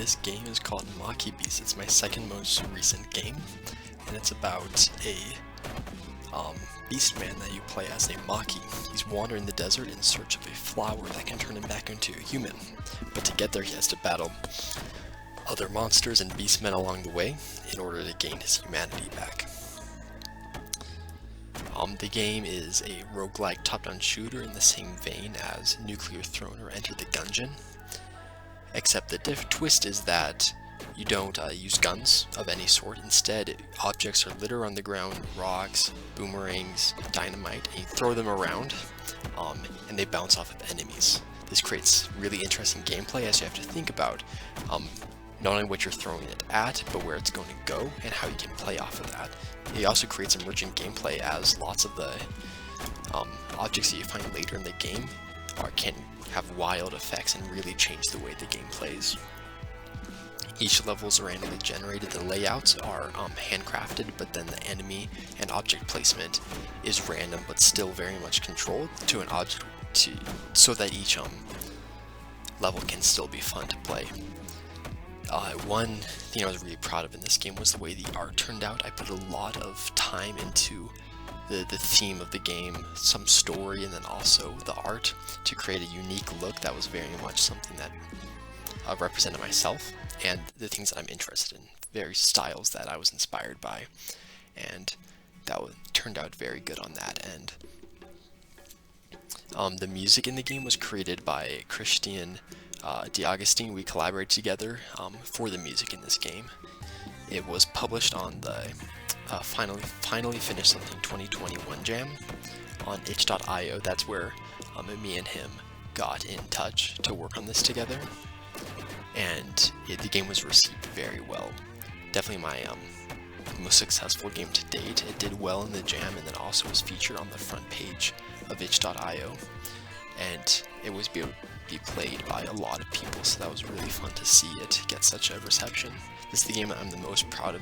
This game is called Maki. It's my second most recent game, and it's about a beast man that you play as a Maki. He's wandering the desert in search of a flower that can turn him back into a human, but to get there he has to battle other monsters and beastmen along the way in order to gain his humanity back. The game is a roguelike top-down shooter in the same vein as Nuclear Throne or Enter the Gungeon, except the twist is that you don't use guns of any sort. Instead, objects are littered on the ground, rocks, boomerangs, dynamite, and you throw them around, and they bounce off of enemies. This creates really interesting gameplay as you have to think about not only what you're throwing it at, but where it's going to go and how you can play off of that. It also creates emergent gameplay as lots of the objects that you find later in the game can have wild effects and really change the way the game plays. Each level is randomly generated. The layouts are handcrafted, but then the enemy and object placement is random but still very much controlled to an object so that each level can still be fun to play. One thing I was really proud of in this game was the way the art turned out. I put a lot of time into the theme of the game, some story, and then also the art to create a unique look that was very much something that represented myself and the things that I'm interested in, various styles that I was inspired by, and that turned out very good on that end. The music in the game was created by Christian D'Agostine. We collaborated together for the music in this game. It was published on the Finally Finished Something 2021 Jam on itch.io. That's where me and him got in touch to work on this together, and the game was received very well. Definitely my most successful game to date. It did well in the jam and then also was featured on the front page of itch.io, and it was be played by a lot of people, so that was really fun to see it get such a reception. This is the game I'm the most proud of.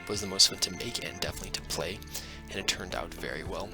Was the most fun to make and definitely to play, and it turned out very well.